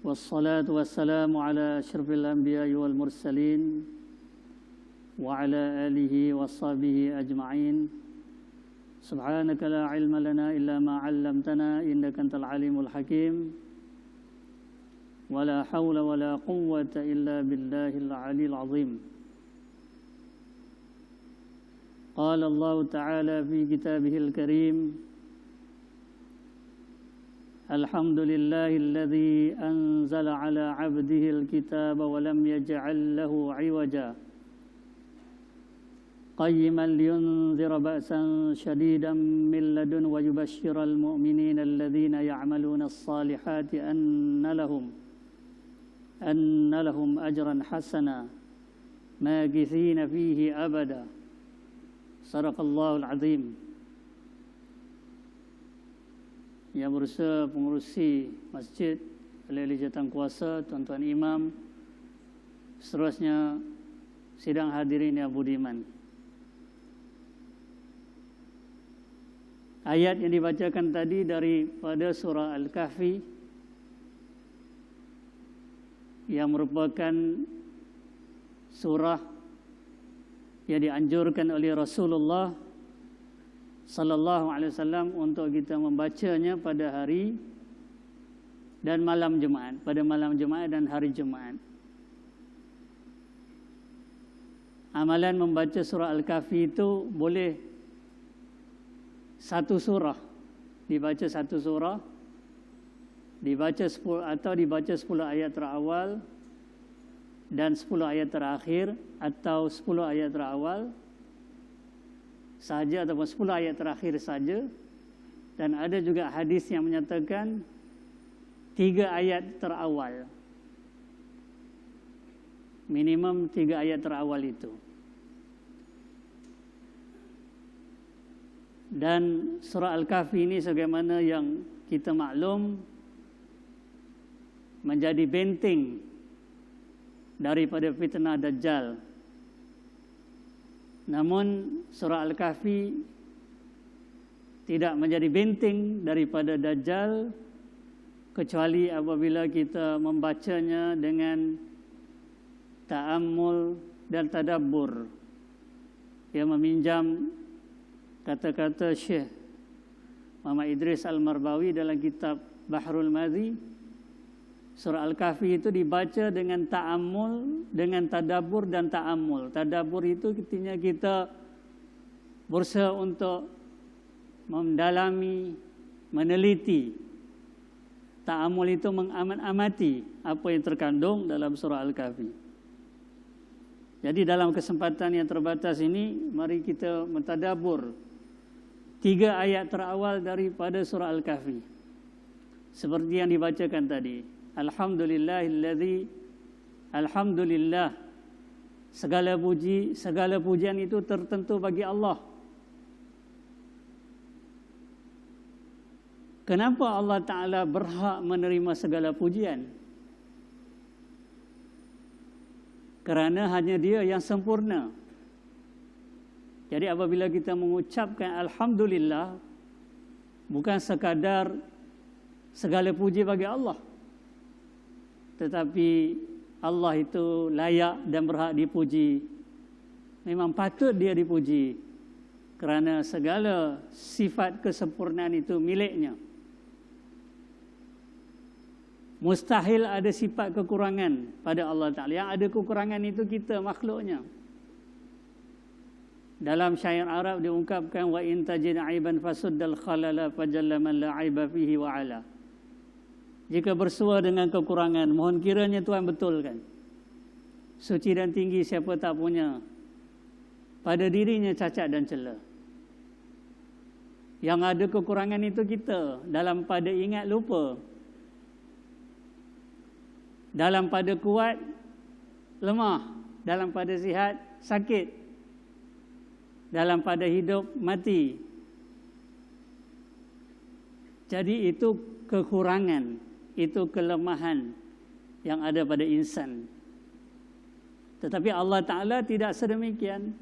والصلاة والسلام على أشرف الأنبياء والمرسلين وعلى آله وصحبه أجمعين. سبحانك لا علم لنا إلا ما علمتنا إنك أنت العليم الحكيم. ولا حول ولا قوة إلا بالله العلي العظيم. قال الله تعالى في كتابه الكريم: الحمد لله الذي أنزل على عبده الكتاب ولم يجعل له عوجا قيما لينذر بأسا شديدا من لدن ويبشر المؤمنين الذين يعملون الصالحات أن لهم أجرا حسنا ماكثين فيه أبدا. صدق الله العظيم. Yang berusaha pengurusi masjid, ahli jawatan kuasa, tuan-tuan imam, seterusnya sidang hadirin yang budiman. Ayat yang dibacakan tadi daripada surah Al-Kahfi yang merupakan surah yang dianjurkan oleh Rasulullah sallallahu alaihi wasallam untuk kita membacanya pada hari dan malam Jumaat, pada malam Jumaat dan hari Jumaat. Amalan membaca surah Al-Kahfi itu boleh satu surah, dibaca satu surah, dibaca 10 atau dibaca 10 ayat terawal dan 10 ayat terakhir, atau 10 ayat terawal saja ataupun 10 ayat terakhir saja. Dan ada juga hadis yang menyatakan 3 ayat terawal, minimum 3 ayat terawal itu. Dan surah Al-Kahfi ini sebagaimana yang kita maklum menjadi benteng daripada fitnah Dajjal. Namun surah Al-Kahfi tidak menjadi benteng daripada Dajjal kecuali apabila kita membacanya dengan ta'ammul dan tadabbur, yang meminjam kata-kata Syekh Muhammad Idris Al-Marbawi dalam kitab Bahrul Madhi. Surah Al-Kahfi itu dibaca dengan ta'ammul, dengan tadabbur dan ta'ammul. Tadabbur itu artinya kita berusaha untuk mendalami, meneliti. Ta'ammul itu mengamati apa yang terkandung dalam surah Al-Kahfi. Jadi dalam kesempatan yang terbatas ini, mari kita mentadabbur 3 ayat terawal daripada surah Al-Kahfi. Seperti yang dibacakan tadi. Alhamdulillahilladzi, alhamdulillah, segala puji, segala pujian itu tertentu bagi Allah. Kenapa Allah Ta'ala berhak menerima segala pujian? Kerana hanya Dia yang sempurna. Jadi apabila kita mengucapkan Alhamdulillah, bukan sekadar segala puji bagi Allah, tetapi Allah itu layak dan berhak dipuji. Memang patut Dia dipuji kerana segala sifat kesempurnaan itu miliknya. Mustahil ada sifat kekurangan pada Allah Ta'ala. Yang ada kekurangan itu kita, makhluknya. Dalam syair Arab diungkapkan, wa in tajid aiban fasuddal khalala fajalla man la aiba fihi wa ala. Jika bersua dengan kekurangan, mohon kiranya Tuhan betulkan. Suci dan tinggi siapa tak punya, pada dirinya cacat dan celah. Yang ada kekurangan itu kita, dalam pada ingat lupa, dalam pada kuat lemah, dalam pada sihat sakit, dalam pada hidup mati. Jadi itu kekurangan, itu kelemahan yang ada pada insan. Tetapi Allah Ta'ala tidak sedemikian.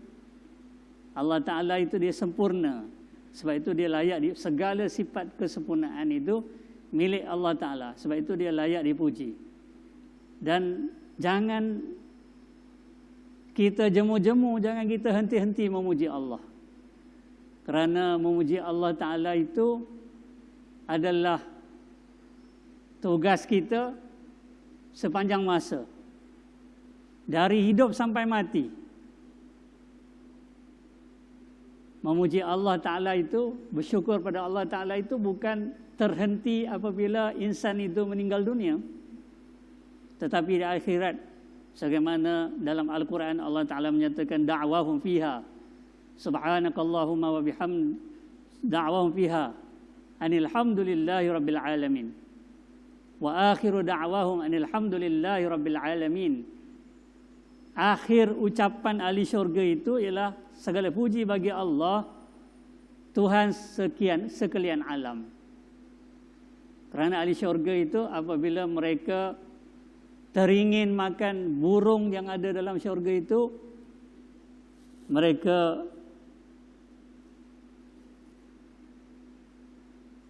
Allah Ta'ala itu Dia sempurna. Sebab itu Dia layak, segala sifat kesempurnaan itu milik Allah Ta'ala. Sebab itu Dia layak dipuji. Dan jangan kita jemu-jemu, jangan kita henti-henti memuji Allah. Kerana memuji Allah Ta'ala itu adalah tugas kita sepanjang masa. Dari hidup sampai mati. Memuji Allah Ta'ala itu, bersyukur pada Allah Ta'ala itu bukan terhenti apabila insan itu meninggal dunia. Tetapi di akhirat, sebagaimana dalam Al-Quran Allah Ta'ala menyatakan da'wahum fiha subhanakallahumma wa bihamd da'wahum fiha anilhamdulillahi rabbil alamin wa akhiru da'wahum anilhamdulillahi rabbil alamin. Akhir ucapan ahli syurga itu ialah segala puji bagi Allah, Tuhan sekalian alam. Kerana ahli syurga itu apabila mereka teringin makan burung yang ada dalam syurga itu, mereka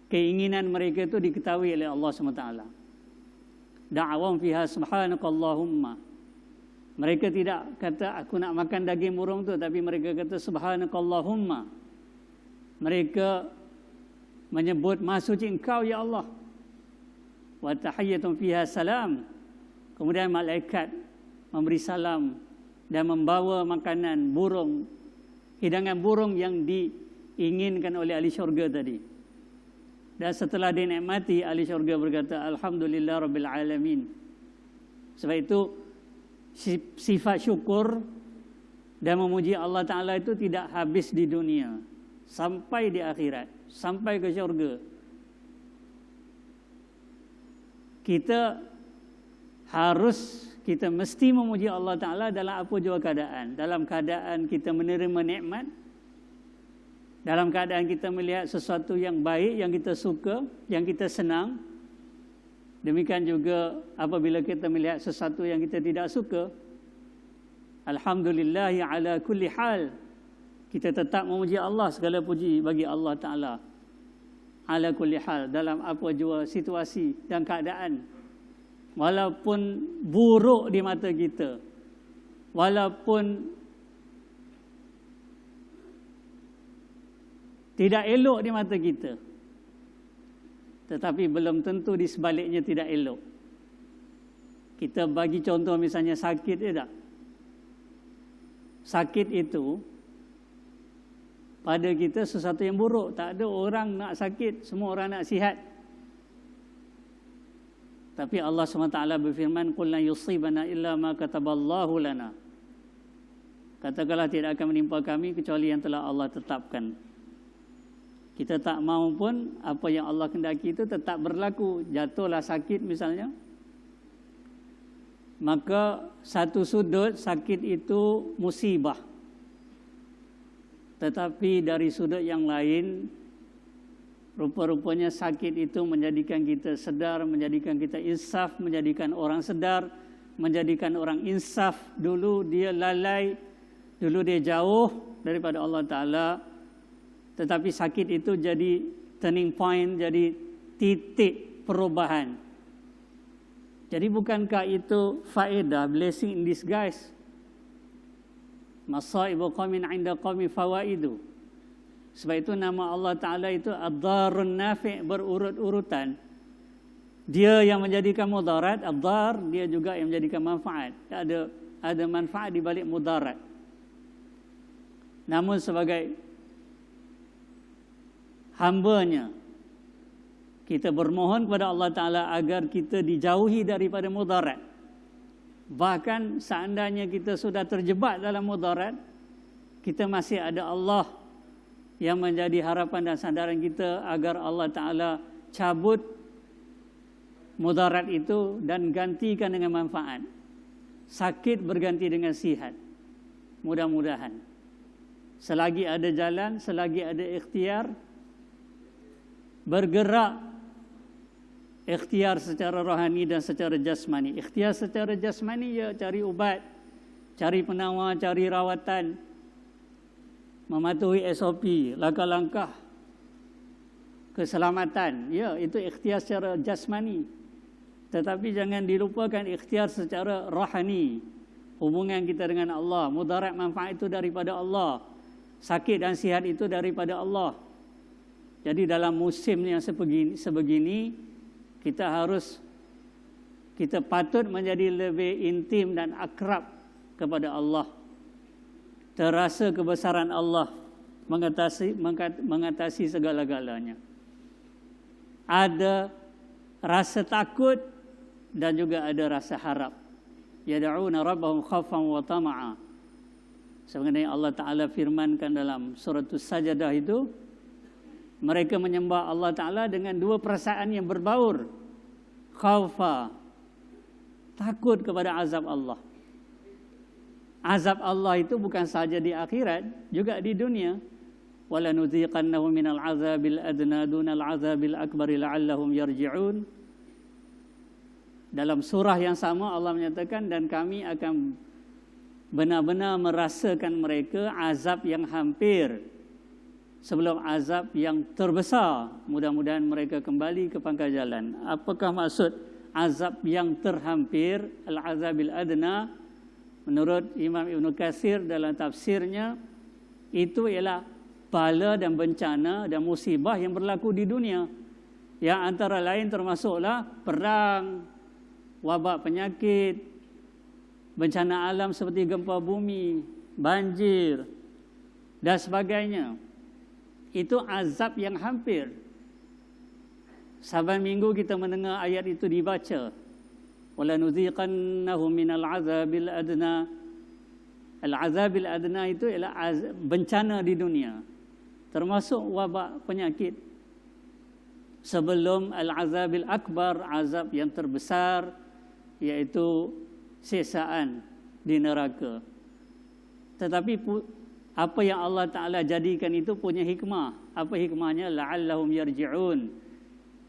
keinginan mereka itu diketahui oleh Allah SWT. Da'awam fiha subhanakallahumma. Mereka tidak kata aku nak makan daging burung tu, tapi mereka kata subhanakallahumma. Mereka menyebut maha suci Engkau ya Allah. Wa tahiyyatun fiha salam. Kemudian malaikat memberi salam dan membawa makanan burung, hidangan burung yang diinginkan oleh ahli syurga tadi. Dan setelah dinikmati, ahli syurga berkata, Alhamdulillah Rabbil Alamin. Sebab itu, sifat syukur dan memuji Allah Ta'ala itu tidak habis di dunia. Sampai di akhirat, sampai ke syurga. Kita mesti memuji Allah Ta'ala dalam apa jua keadaan. Dalam keadaan kita menerima nikmat, dalam keadaan kita melihat sesuatu yang baik, yang kita suka, yang kita senang. Demikian juga apabila kita melihat sesuatu yang kita tidak suka. Alhamdulillahi ala kulli hal. Kita tetap memuji Allah, segala puji bagi Allah Ta'ala. Ala kulli hal, dalam apa jua situasi dan keadaan. Walaupun buruk di mata kita, walaupun tidak elok di mata kita, tetapi belum tentu di sebaliknya tidak elok. Kita bagi contoh misalnya sakit, tak? Sakit itu pada kita sesuatu yang buruk. Tak ada orang nak sakit, semua orang nak sihat. Tapi Allah SWT berfirman, "Qul lan yusibana illa ma kataballahu lana." Katakanlah tidak akan menimpa kami kecuali yang telah Allah tetapkan. Kita tak mahu pun apa yang Allah kehendaki itu tetap berlaku. Jatuhlah sakit misalnya, maka satu sudut sakit itu musibah. Tetapi dari sudut yang lain, rupa-rupanya sakit itu menjadikan kita sedar, menjadikan kita insaf, menjadikan orang sedar, menjadikan orang insaf. Dulu dia lalai, dulu dia jauh daripada Allah Ta'ala. Tetapi sakit itu jadi turning point, jadi titik perubahan. Jadi bukankah itu faedah, blessing in disguise? Masaibu qaumin 'inda qaumi fawaidu. Sebab itu nama Allah Ta'ala itu Ad-Darun Nafi', berurut-urutan. Dia yang menjadikan mudarat, Ad-Dar, dia juga yang menjadikan manfaat. Ada manfaat di balik mudarat. Namun sebagai hamba-Nya, kita bermohon kepada Allah Ta'ala agar kita dijauhi daripada mudarat. Bahkan seandainya kita sudah terjebak dalam mudarat, kita masih ada Allah yang menjadi harapan dan sandaran kita agar Allah Ta'ala cabut mudarat itu dan gantikan dengan manfaat. Sakit berganti dengan sihat. Mudah-mudahan. Selagi ada jalan, selagi ada ikhtiar, bergerak ikhtiar secara rohani dan secara jasmani. Ikhtiar secara jasmani, ya cari ubat, cari penawar, cari rawatan, mematuhi SOP, langkah-langkah keselamatan. Ya, itu ikhtiar secara jasmani. Tetapi jangan dilupakan ikhtiar secara rohani. Hubungan kita dengan Allah, mudarat manfaat itu daripada Allah. Sakit dan sihat itu daripada Allah. Jadi dalam musim yang sebegini, kita patut menjadi lebih intim dan akrab kepada Allah. Terasa kebesaran Allah mengatasi segala-galanya. Ada rasa takut dan juga ada rasa harap. Yad'una rabbahum khaufan wa tama'a. Sebenarnya Allah Ta'ala firmankan dalam surah As-Sajdah itu, mereka menyembah Allah Ta'ala dengan dua perasaan yang berbaur. Khaufa, takut kepada azab Allah. Azab Allah itu bukan saja di akhirat, juga di dunia. Wala nuziqannahum minal azabil adna dunal azabil akbari la'allahum yarji'un. Dalam surah yang sama Allah menyatakan, dan kami akan benar-benar merasakan mereka azab yang hampir sebelum azab yang terbesar. Mudah-mudahan mereka kembali ke pangkal jalan. Apakah maksud azab yang terhampir? Al-azabil adna, menurut Imam Ibn Katsir dalam tafsirnya, itu ialah bala dan bencana dan musibah yang berlaku di dunia, yang antara lain termasuklah perang, wabak penyakit, bencana alam seperti gempa bumi, banjir dan sebagainya. Itu azab yang hampir. Saban minggu kita mendengar ayat itu dibaca. Wala nuziqannahum minal azabil adna. Al-azabil adna itu ialah bencana di dunia, termasuk wabak penyakit. Sebelum al-azabil akbar, azab yang terbesar, iaitu siksaan di neraka. Tetapi apa yang Allah Ta'ala jadikan itu punya hikmah. Apa hikmahnya? La'allahum yarji'un.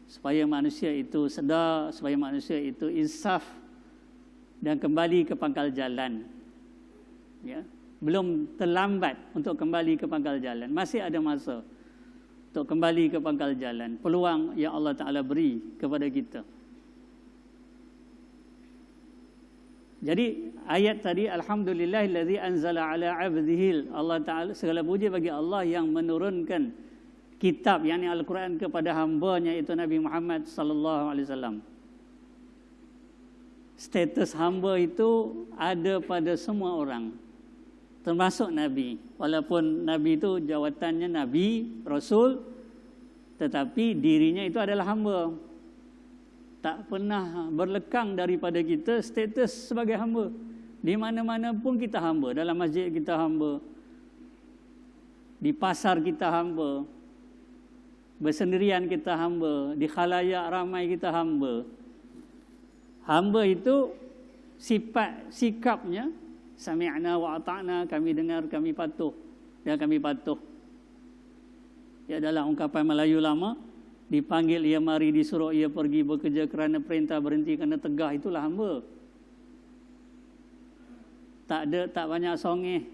Supaya manusia itu sedar, supaya manusia itu insaf dan kembali ke pangkal jalan. Ya, belum terlambat untuk kembali ke pangkal jalan. Masih ada masa untuk kembali ke pangkal jalan. Peluang yang Allah Ta'ala beri kepada kita. Jadi ayat tadi, alhamdulillahillazi anzala ala abdihil, Allah Ta'ala, segala puji bagi Allah yang menurunkan kitab, yakni Al-Quran, kepada hambanya, itu Nabi Muhammad sallallahu alaihi wasallam. Status hamba itu ada pada semua orang, termasuk Nabi. Walaupun Nabi itu jawatannya Nabi, Rasul, tetapi dirinya itu adalah hamba. Tak pernah berlekang daripada kita status sebagai hamba. Di mana-mana pun kita hamba. Dalam masjid kita hamba, di pasar kita hamba, bersendirian kita hamba, di khalayak ramai kita hamba. Hamba itu sikapnya sami'na wa ata'na, kami dengar, kami patuh dan kami patuh. Ya, dalam ungkapan Melayu lama, dipanggil ia mari, disuruh ia pergi, bekerja kerana perintah, berhenti kerana tegah, itulah hamba. Tak banyak songeh,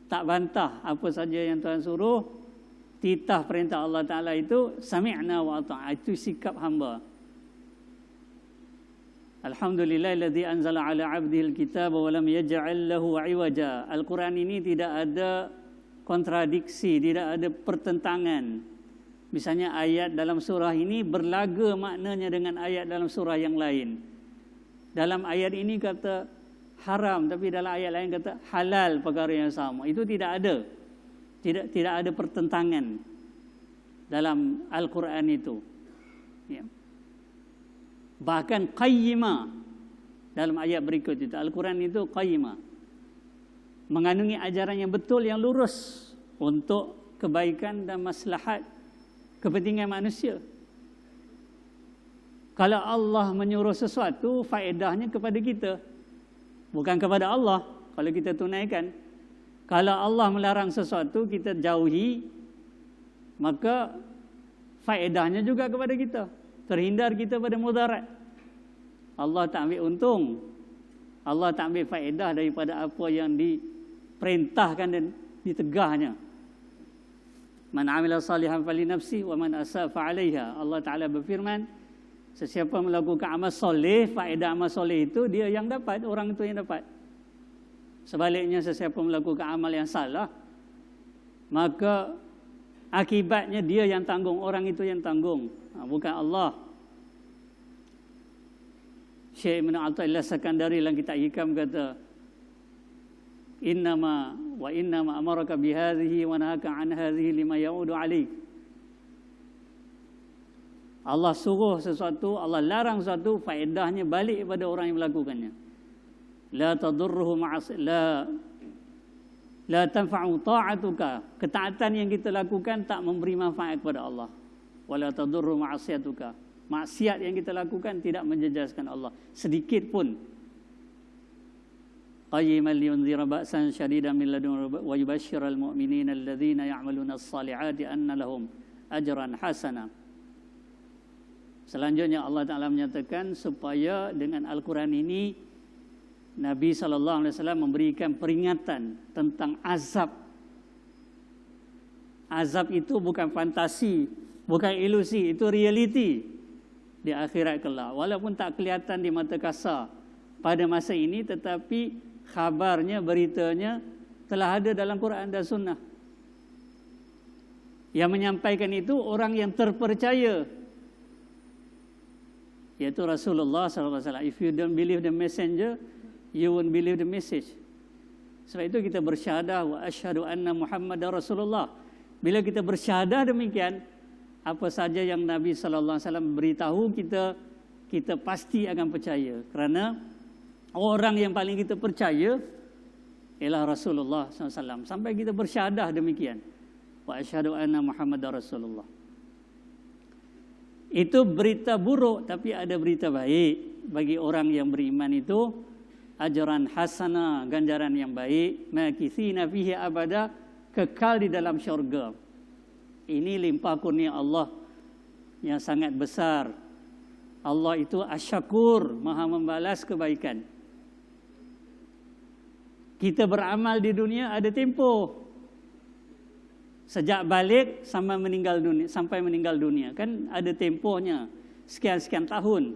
tak bantah apa saja yang Tuhan suruh, titah perintah Allah Ta'ala, itu sami'na wa ata'na, itu sikap hamba. Alhamdulillahilladzi anzala ala 'abdihil kitaba wa lam yaj'al lahu 'iwaja. Al-Quran ini tidak ada kontradiksi, tidak ada pertentangan. Misalnya ayat dalam surah ini berlaga maknanya dengan ayat dalam surah yang lain. Dalam ayat ini kata haram, tapi dalam ayat lain kata halal, perkara yang sama. Itu tidak ada. Tidak ada pertentangan dalam Al-Quran itu. Ya. Bahkan qayyimah dalam ayat berikut itu. Al-Quran itu qayyimah, mengandungi ajaran yang betul, yang lurus untuk kebaikan dan maslahat kepentingan manusia. Kalau Allah menyuruh sesuatu, faedahnya kepada kita, bukan kepada Allah kalau kita tunaikan. Kalau Allah melarang sesuatu, kita jauhi, maka faedahnya juga kepada kita. Terhindar kita pada mudarat. Allah tak ambil untung, Allah tak ambil faedah daripada apa yang diperintahkan dan ditegahnya. Man amila salihan fali nafsi wa man asa fa alaiha. Allah Ta'ala berfirman, Sesiapa melakukan amal soleh, faedah amal soleh itu dia yang dapat, orang itu yang dapat. Sebaliknya sesiapa melakukan amal yang salah, maka akibatnya dia yang tanggung, orang itu yang tanggung, bukan Allah. Syekh Ibn Athaillah Sakandari dalam kitab Hikam kata, innama amaraka bihadhihi wa nahaka an hadhihi lima ya'udu alaik. Allah suruh sesuatu, Allah larang sesuatu, faedahnya balik kepada orang yang melakukannya. La tadurruhu la tanfa'u ta'atuka. Ketaatan yang kita lakukan tak memberi manfaat kepada Allah. Wala tadurru ma'asiyatuka. Maksiat yang kita lakukan tidak menjejaskan Allah sedikit pun. Qayyiman liyunzira ba'san syadidan min ladun wa yubashshiral mu'minina alladhina ya'maluna as-salihati anna lahum ajran hasana. Selanjutnya Allah Ta'ala menyatakan supaya dengan Al-Quran ini Nabi SAW memberikan peringatan tentang azab. Azab itu bukan fantasi, bukan ilusi, itu realiti di akhirat kelak. Walaupun tak kelihatan di mata kasar pada masa ini, tetapi khabarnya, beritanya telah ada dalam Quran dan Sunnah. Yang menyampaikan itu orang yang terpercaya, yaitu Rasulullah SAW. If you don't believe the messenger, you won't believe the message. Sebab itu kita bersyahadah wa asyhadu anna Muhammadar Rasulullah. Bila kita bersyahadah demikian, apa saja yang Nabi sallallahu alaihi wasallam beritahu kita pasti akan percaya, kerana orang yang paling kita percaya ialah Rasulullah SAW. Sampai kita bersyahadah demikian, wa asyhadu anna Muhammadar Rasulullah. Itu berita buruk, tapi ada berita baik bagi orang yang beriman itu. Ajran hasana, ganjaran yang baik, makithina fihi abada, kekal di dalam syurga. Ini limpah kurnia Allah yang sangat besar. Allah itu asyakur, maha membalas kebaikan. Kita beramal di dunia ada tempoh. Sejak balik sampai meninggal dunia. Kan ada tempohnya, sekian-sekian tahun.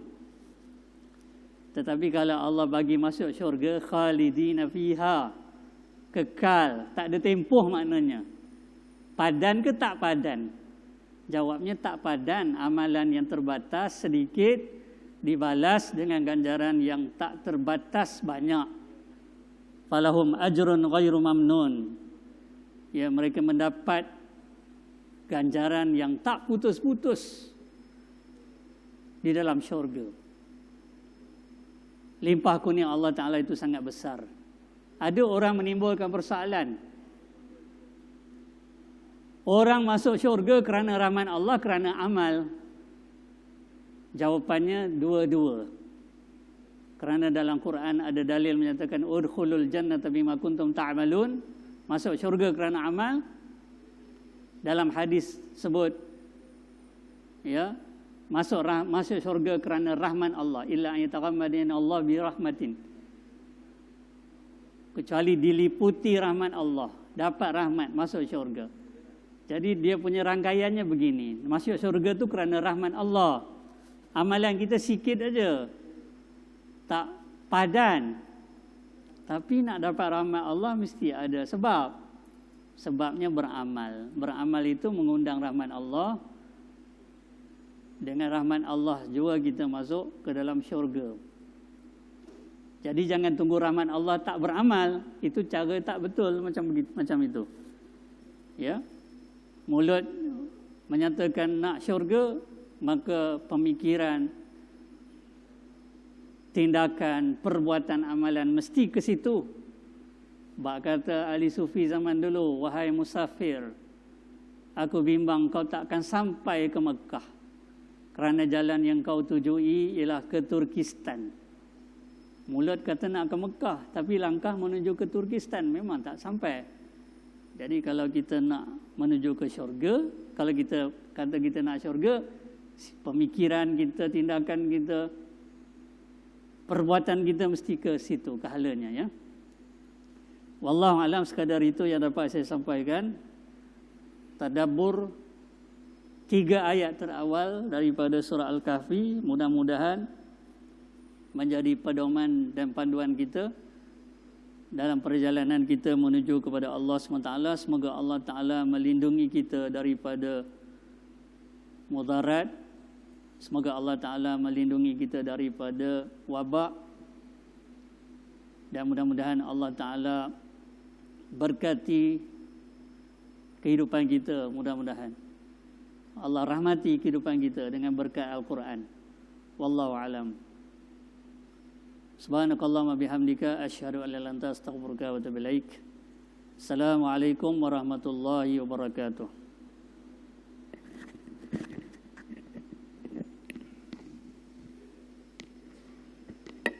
Tetapi kalau Allah bagi masuk syurga, khalidina fiha, kekal, tak ada tempoh maknanya. Padan ke tak padan? Jawabnya tak padan. Amalan yang terbatas sedikit dibalas dengan ganjaran yang tak terbatas banyak. Falahum ajrun ghairu mamnun. Ya, mereka mendapat ganjaran yang tak putus-putus di dalam syurga. Limpah kurnia Allah Ta'ala itu sangat besar. Ada orang menimbulkan persoalan. Orang masuk syurga kerana rahmat Allah, kerana amal. Jawapannya dua-dua. Kerana dalam Quran ada dalil menyatakan udkhulul jannata bima kuntum ta'malun, masuk syurga kerana amal. Dalam hadis sebut, ya, masuk syurga kerana rahmat Allah, illa an yataghammadana Allah bi rahmatin. Kecuali diliputi rahmat Allah, dapat rahmat, masuk syurga. Jadi dia punya rangkaiannya begini. Masuk syurga tu kerana rahmat Allah. Amalan kita sikit aja, tak padan. Tapi nak dapat rahmat Allah mesti ada sebab. Sebabnya beramal. Beramal itu mengundang rahmat Allah. Dengan rahmat Allah juga kita masuk ke dalam syurga. Jadi jangan tunggu rahmat Allah tak beramal. Itu cara tak betul macam itu. Ya. Mulut menyatakan nak syurga, maka pemikiran, tindakan, perbuatan amalan mesti ke situ. Bak kata ahli sufi zaman dulu, wahai musafir, aku bimbang kau takkan sampai ke Mekah, kerana jalan yang kau tujui ialah ke Turkistan. Mulut kata nak ke Mekah, tapi langkah menuju ke Turkistan memang tak sampai. Jadi kalau kita nak menuju ke syurga, kalau kita kata kita nak syurga, pemikiran kita, tindakan kita, perbuatan kita mesti ke situ, ke halanya, ya. Wallahu alam, sekadar itu yang dapat saya sampaikan. Tadabbur 3 ayat terawal daripada surah Al-Kahfi mudah-mudahan menjadi pedoman dan panduan kita dalam perjalanan kita menuju kepada Allah SWT. Semoga Allah Ta'ala melindungi kita daripada mudarat. Semoga Allah Ta'ala melindungi kita daripada wabak. Dan mudah-mudahan Allah Ta'ala berkati kehidupan kita, mudah-mudahan. Allah rahmati kehidupan kita dengan berkat Al-Quran. Wallahu a'lam. Subhanakallahumma bihamdika asyhadu an la ilaha illa anta astaghfiruka wa atubu ilaik. Assalamualaikum warahmatullahi wabarakatuh.